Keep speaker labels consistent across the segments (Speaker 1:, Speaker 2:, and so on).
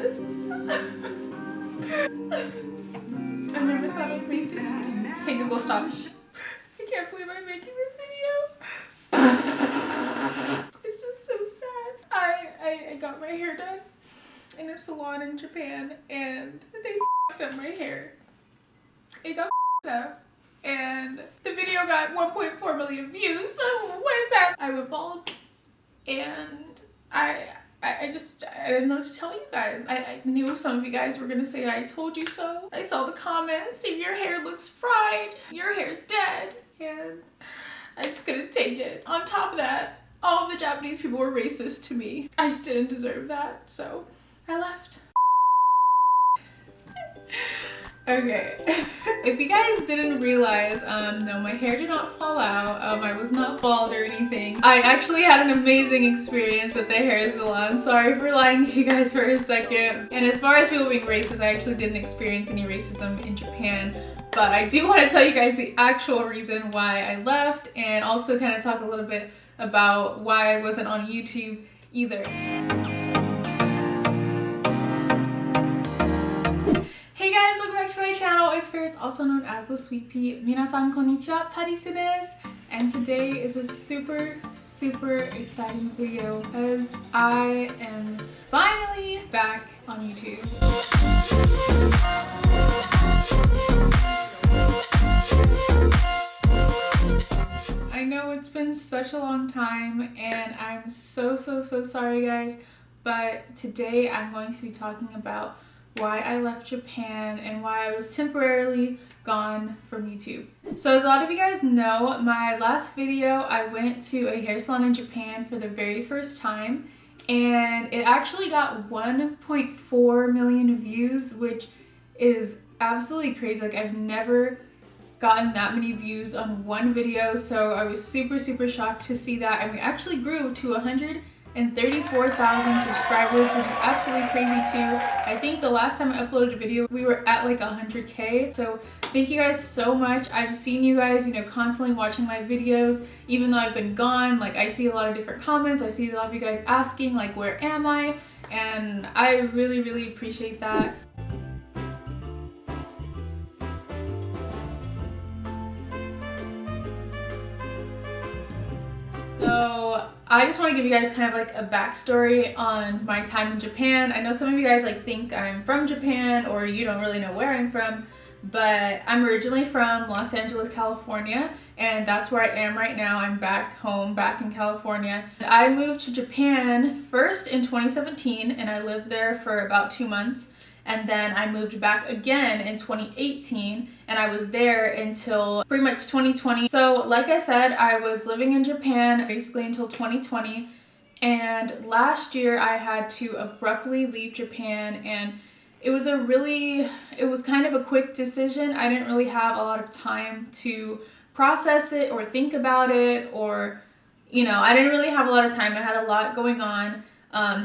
Speaker 1: this. I never thought I'd make this video. Hey Google, stop. I can't believe I'm making this video. It's just so sad. I got my hair done in a salon in Japan and they f***ed up my hair. It got f***ed up and the video got 1.4 million views. What is that? I went bald and I didn't know what to tell you guys. I knew some of you guys were gonna say I told you so. I saw the comments, see your hair looks fried, your hair's dead, and I just couldn't take it. On top of that, all of the Japanese people were racist to me. I just didn't deserve that, so I left. Okay, if you guys didn't realize, no, my hair did not fall out. I was not bald or anything. I actually had an amazing experience at the hair salon. Sorry for lying to you guys for a second. And as far as people being racist, I actually didn't experience any racism in Japan. But I do want to tell you guys the actual reason why I left and also kind of talk a little bit about why I wasn't on YouTube either. Hey guys, welcome back to my channel. It's Paris, also known as LeSweetpea. Minasan konnichiwa, Paris desu. And today is a super exciting video because I am finally back on YouTube. I know it's been such a long time and I'm so sorry guys, but today I'm going to be talking about why I left Japan and why I was temporarily gone from YouTube. So as a lot of you guys know, my last video I went to a hair salon in Japan for the very first time and it actually got 1.4 million views, which is absolutely crazy. Like I've never gotten that many views on one video, so I was super shocked to see that, and we actually grew to 134,000 subscribers, which is absolutely crazy too. I think the last time I uploaded a video we were at like 100k, so thank you guys so much. I've seen you guys, you know, constantly watching my videos even though I've been gone. Like I see a lot of different comments, I see a lot of you guys asking like where am I, and I really appreciate that. So I just want to give you guys kind of like a backstory on my time in Japan. I know some of you guys like think I'm from Japan or you don't really know where I'm from, but I'm originally from Los Angeles, California, and that's where I am right now. I'm back home, back in California. I moved to Japan first in 2017 and I lived there for about 2 months. And then I moved back again in 2018 and I was there until pretty much 2020. So like I said, I was living in Japan basically until 2020. And last year I had to abruptly leave Japan, and it was kind of a quick decision. I didn't really have a lot of time to process it or think about it, or, you know, I didn't really have a lot of time. I had a lot going on.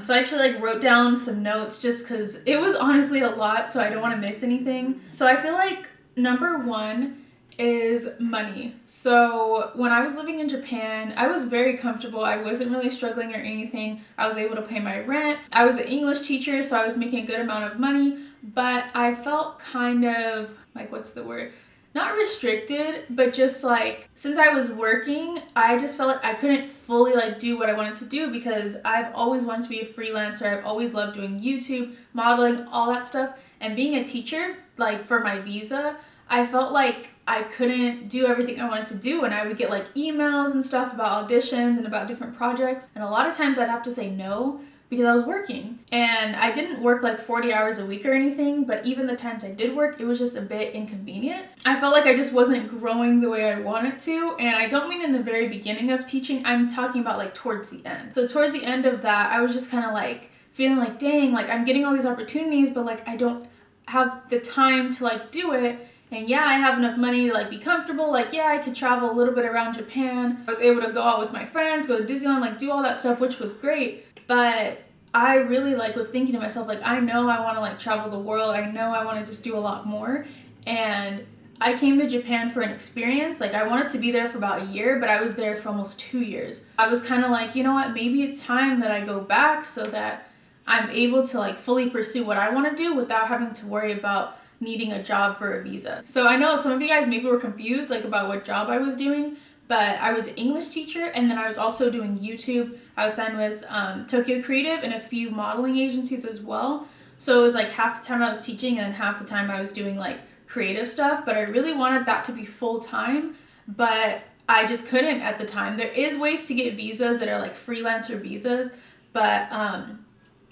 Speaker 1: So I actually like wrote down some notes just because it was honestly a lot, so I don't want to miss anything. So I feel like number one is money. So when I was living in Japan, I was very comfortable. I wasn't really struggling or anything. I was able to pay my rent. I was an English teacher, so I was making a good amount of money, but I felt kind of like, what's the word? Not restricted, but just like, since I was working, I just felt like I couldn't fully like do what I wanted to do because I've always wanted to be a freelancer. I've always loved doing YouTube, modeling, all that stuff. And being a teacher, like for my visa, I felt like I couldn't do everything I wanted to do, and I would get like emails and stuff about auditions and about different projects. And a lot of times I'd have to say no because I was working, and I didn't work like 40 hours a week or anything, but even the times I did work, it was just a bit inconvenient. I felt like I just wasn't growing the way I wanted to, and I don't mean in the very beginning of teaching, I'm talking about like towards the end. So towards the end of that, I was just kind of like feeling like, dang, like I'm getting all these opportunities, but like I don't have the time to like do it. And yeah, I have enough money to like be comfortable. Like yeah, I could travel a little bit around Japan. I was able to go out with my friends, go to Disneyland, like do all that stuff, which was great. But I really like was thinking to myself, like, I know I want to like travel the world. I know I want to just do a lot more. And I came to Japan for an experience. Like I wanted to be there for about a year, but I was there for almost 2 years. I was kind of like, you know what, maybe it's time that I go back so that I'm able to like fully pursue what I want to do without having to worry about needing a job for a visa. So I know some of you guys maybe were confused like about what job I was doing, but I was an English teacher, and then I was also doing YouTube. I was signed with Tokyo Creative and a few modeling agencies as well. So it was like half the time I was teaching and then half the time I was doing like creative stuff, but I really wanted that to be full-time, but I just couldn't at the time. There is ways to get visas that are like freelancer visas, but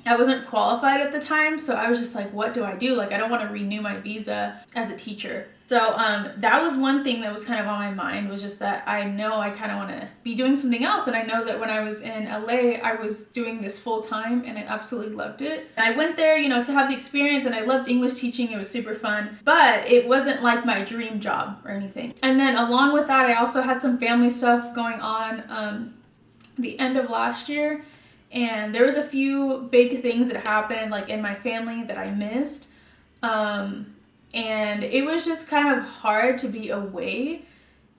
Speaker 1: I wasn't qualified at the time, so I was just like, what do I do? Like, I don't want to renew my visa as a teacher. So that was one thing that was kind of on my mind, was just that I know I kind of want to be doing something else. And I know that when I was in LA, I was doing this full time and I absolutely loved it. And I went there, you know, to have the experience, and I loved English teaching. It was super fun, but it wasn't like my dream job or anything. And then along with that, I also had some family stuff going on the end of last year. And there was a few big things that happened like in my family that I missed. And it was just kind of hard to be away,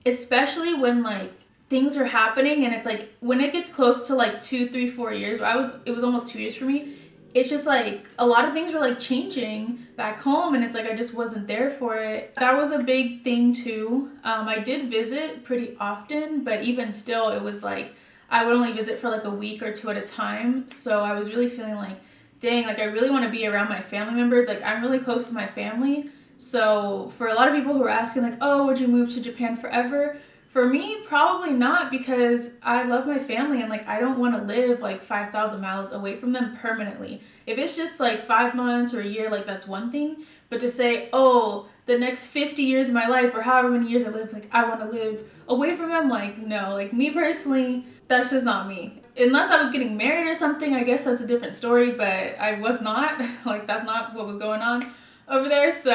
Speaker 1: especially when like things are happening and it's like when it gets close to like 2, 3, 4 years, it was almost 2 years for me. It's just like a lot of things were like changing back home, and it's like I just wasn't there for it. That was a big thing too. I did visit pretty often, but even still it was like I would only visit for like a week or 2 at a time. So I was really feeling like, dang, like I really want to be around my family members. Like I'm really close to my family. So for a lot of people who are asking like, oh, would you move to Japan forever? For me, probably not, because I love my family and like I don't want to live like 5,000 miles away from them permanently. If it's just like 5 months or a year, like that's one thing. But to say, oh, the next 50 years of my life or however many years I live, like I want to live away from them, like no, like me personally, that's just not me. Unless I was getting married or something, I guess that's a different story, but I was not. Like that's not what was going on over there. So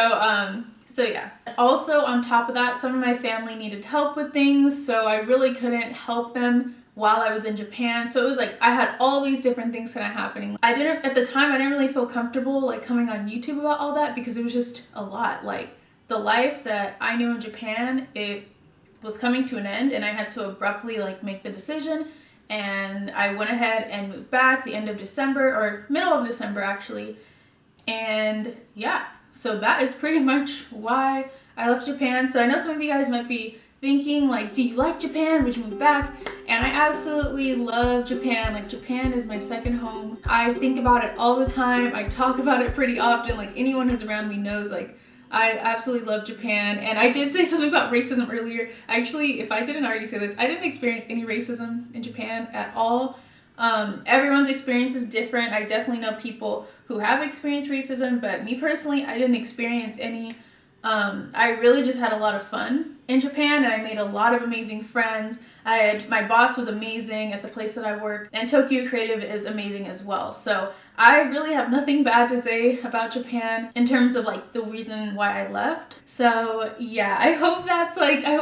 Speaker 1: yeah. Also on top of that, some of my family needed help with things, so I really couldn't help them while I was in Japan. So it was like I had all these different things kind of happening. At the time, I didn't really feel comfortable like coming on YouTube about all that, because it was just a lot. Like the life that I knew in Japan, it was coming to an end, and I had to abruptly like make the decision. And I went ahead and moved back the end of December, or middle of December actually. And yeah, so that is pretty much why I left Japan. So I know some of you guys might be thinking like, do you like Japan? Would you move back? And I absolutely love Japan. Like Japan is my second home. I think about it all the time. I talk about it pretty often. Like anyone who's around me knows like I absolutely love Japan. And I did say something about racism earlier. Actually, if I didn't already say this, I didn't experience any racism in Japan at all. Everyone's experience is different. I definitely know people who have experienced racism, but me personally, I didn't experience any. I really just had a lot of fun in Japan, and I made a lot of amazing friends. My boss was amazing at the place that I work, and Tokyo Creative is amazing as well. So I really have nothing bad to say about Japan in terms of like the reason why I left. So yeah, I hope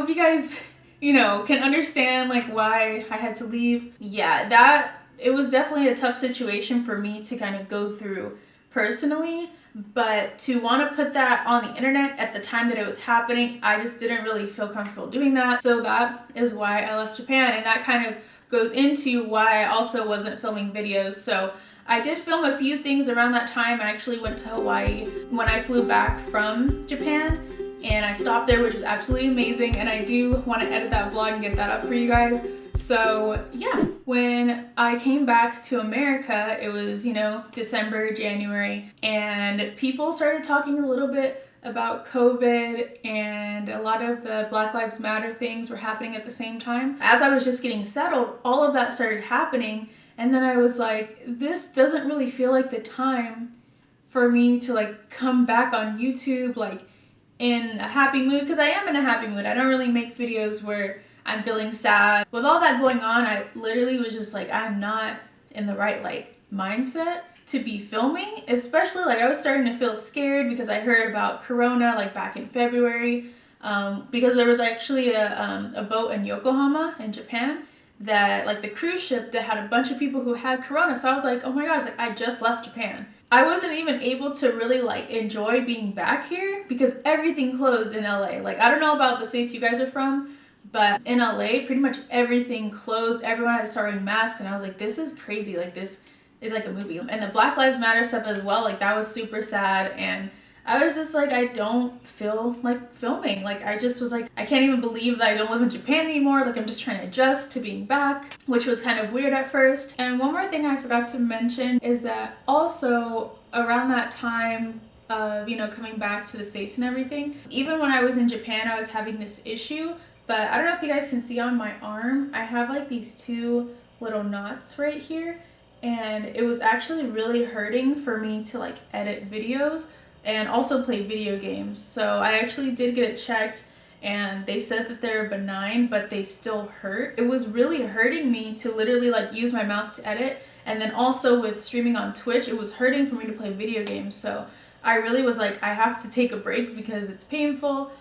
Speaker 1: you guys, you know, can understand like why I had to leave. Yeah, it was definitely a tough situation for me to kind of go through personally, but to want to put that on the internet at the time that it was happening, I just didn't really feel comfortable doing that. So that is why I left Japan, and that kind of goes into why I also wasn't filming videos. So I did film a few things around that time. I actually went to Hawaii when I flew back from Japan, and I stopped there, which was absolutely amazing, and I do want to edit that vlog and get that up for you guys. So yeah, when I came back to America, it was, you know, December, January, and people started talking a little bit about COVID, and a lot of the Black Lives Matter things were happening at the same time. As I was just getting settled, all of that started happening, and then I was like, this doesn't really feel like the time for me to like come back on YouTube like in a happy mood, because I am in a happy mood. I don't really make videos where I'm feeling sad. With all that going on, I literally was just like, I'm not in the right like mindset to be filming, especially like I was starting to feel scared because I heard about Corona like back in February, because there was actually a boat in Yokohama in Japan that like the cruise ship that had a bunch of people who had Corona. So I was like, oh my gosh, like I just left Japan. I wasn't even able to really like enjoy being back here because everything closed in LA. Like I don't know about the states you guys are from, but in LA, pretty much everything closed. Everyone had to start wearing masks, and I was like, this is crazy. Like this is like a movie. And the Black Lives Matter stuff as well, like that was super sad, and I was just like, I don't feel like filming. Like I just was like, I can't even believe that I don't live in Japan anymore. Like I'm just trying to adjust to being back, which was kind of weird at first. And one more thing I forgot to mention is that also around that time of, you know, coming back to the States and everything, even when I was in Japan, I was having this issue, but I don't know if you guys can see on my arm, I have like these 2 little knots right here, and it was actually really hurting for me to like edit videos and also play video games. So I actually did get it checked, and they said that they're benign, but they still hurt. It was really hurting me to literally like use my mouse to edit, and then also with streaming on Twitch, it was hurting for me to play video games. So I really was like, I have to take a break because it's painful.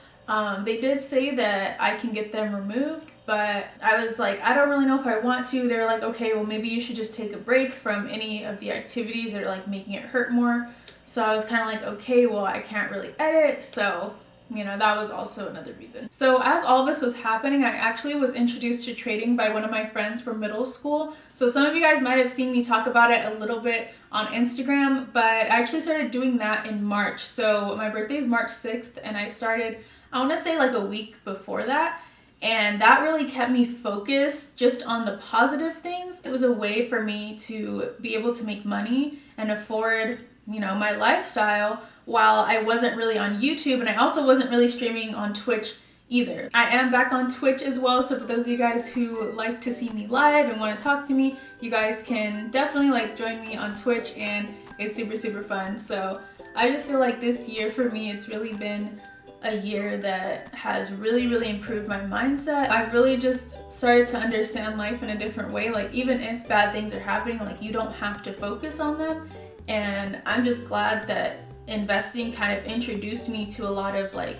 Speaker 1: They did say that I can get them removed, but I was like, I don't really know if I want to. They were like, okay, well maybe you should just take a break from any of the activities that are like making it hurt more. So I was kind of like, okay, well I can't really edit, so you know, that was also another reason. So as all this was happening, I actually was introduced to trading by one of my friends from middle school. So some of you guys might have seen me talk about it a little bit on Instagram, but I actually started doing that in March. So my birthday is March 6th, and I started, I want to say like a week before that. And that really kept me focused just on the positive things. It was a way for me to be able to make money and afford, you know, my lifestyle while I wasn't really on YouTube, and I also wasn't really streaming on Twitch either. I am back on Twitch as well, so for those of you guys who like to see me live and want to talk to me, you guys can definitely like join me on Twitch, and it's super fun. So I just feel like this year for me, it's really been a year that has really improved my mindset. I've really just started to understand life in a different way. Like even if bad things are happening, like you don't have to focus on them. And I'm just glad that investing kind of introduced me to a lot of like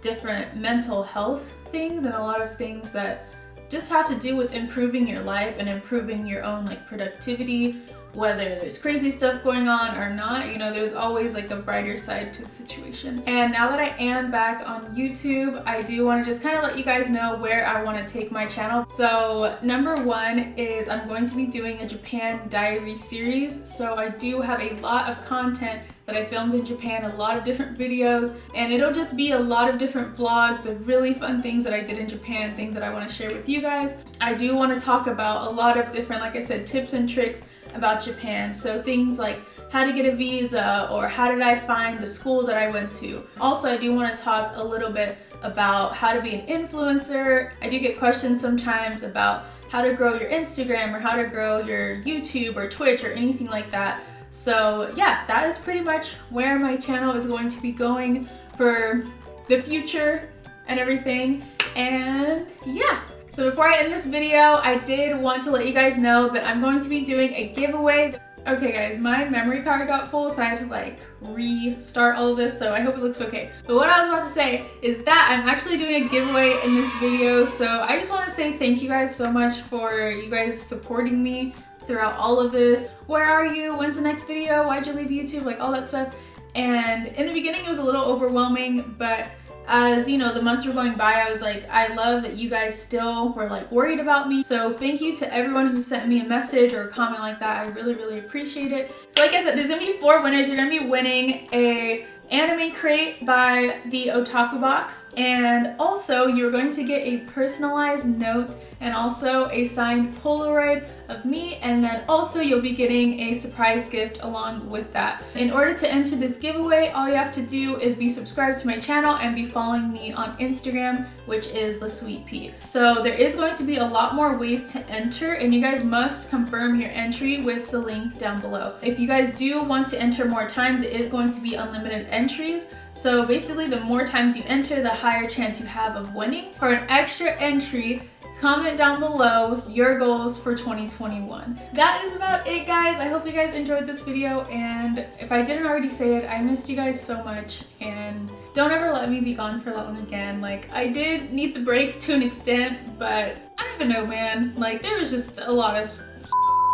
Speaker 1: different mental health things, and a lot of things that just have to do with improving your life and improving your own like productivity, whether there's crazy stuff going on or not. You know, there's always like a brighter side to the situation. And now that I am back on YouTube, I do want to just kind of let you guys know where I want to take my channel. So number 1 is I'm going to be doing a Japan diary series. So I do have a lot of content that I filmed in Japan, a lot of different videos, and it'll just be a lot of different vlogs of really fun things that I did in Japan, things that I want to share with you guys. I do want to talk about a lot of different, like I said, tips and tricks about Japan. So things like how to get a visa, or how did I find the school that I went to. Also, I do want to talk a little bit about how to be an influencer. I do get questions sometimes about how to grow your Instagram, or how to grow your YouTube or Twitch or anything like that. So yeah, that is pretty much where my channel is going to be going for the future and everything. And yeah. So before I end this video, I did want to let you guys know that I'm going to be doing a giveaway. Okay guys, my memory card got full, so I had to like restart all of this, so I hope it looks okay. But what I was about to say is that I'm actually doing a giveaway in this video, so I just want to say thank you guys so much for you guys supporting me throughout all of this. Where are you? When's the next video? Why'd you leave YouTube? Like all that stuff. And in the beginning it was a little overwhelming, but as you know, the months were going by, I was like, I love that you guys still were like worried about me. So thank you to everyone who sent me a message or a comment like that. I really appreciate it. So like I said, there's gonna be 4 winners. You're gonna be winning a anime crate by the Otaku Box, and also you're going to get a personalized note and also a signed Polaroid of me, and then also you'll be getting a surprise gift along with that. In order to enter this giveaway, all you have to do is be subscribed to my channel and be following me on Instagram, which is LeSweetpea. So there is going to be a lot more ways to enter, and you guys must confirm your entry with the link down below. If you guys do want to enter more times, it is going to be unlimited entries. So basically, the more times you enter, the higher chance you have of winning. For an extra entry, comment down below your goals for 2021. That is about it, guys. I hope you guys enjoyed this video, and if I didn't already say it, I missed you guys so much, and don't ever let me be gone for that long again. Like, I did need the break to an extent, but I don't even know, man. Like, there was just a lot of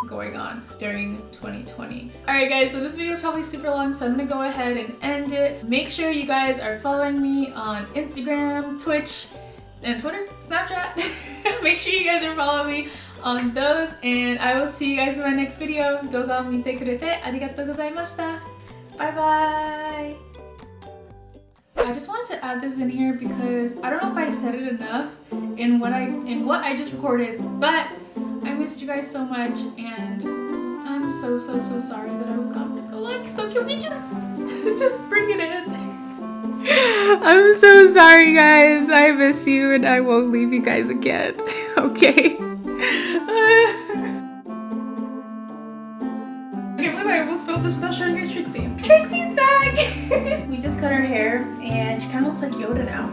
Speaker 1: going on during 2020. Alright guys, so this video is probably super long, so I'm gonna go ahead and end it. Make sure you guys are following me on Instagram, Twitch, and Twitter, Snapchat. Make sure you guys are following me on those, and I will see you guys in my next video. 動画を見てくれてありがとうございました。Bye bye! I just wanted to add this in here because I don't know if I said it enough in what I just recorded, but I missed you guys so much, and I'm so sorry that I was gone for so long. So can we just bring it in? I'm so sorry, guys. I miss you, and I won't leave you guys again. Okay. I can't believe I almost filmed this without showing you guys Trixie. Trixie's back! We just cut her hair, and she kind of looks like Yoda now.